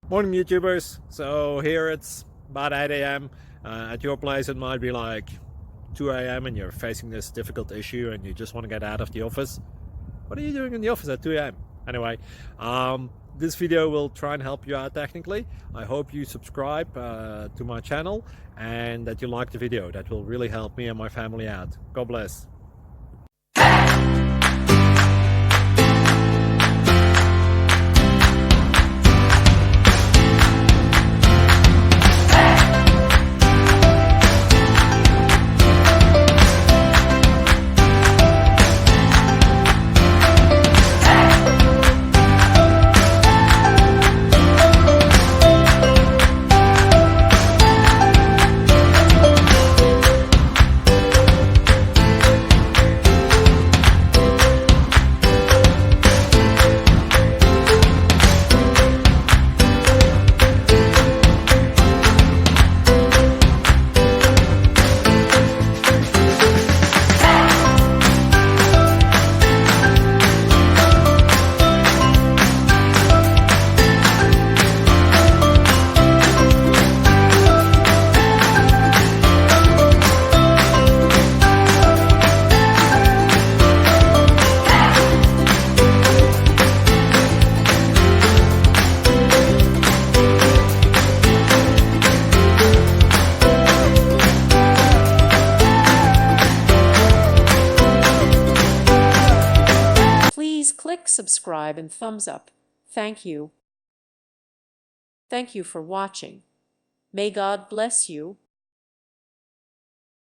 Morning YouTubers. So here it's about 8 a.m. At your place it might be like 2 a.m. and you're facing this difficult issue and you just want to get out of the office. What are you doing in the office at 2 a.m.? Anyway, this video will try and help you out technically. I hope you subscribe to my channel and that you like the video. That will really help me and my family out. God bless. Please click subscribe and thumbs up. Thank you. Thank you for watching. May God bless you.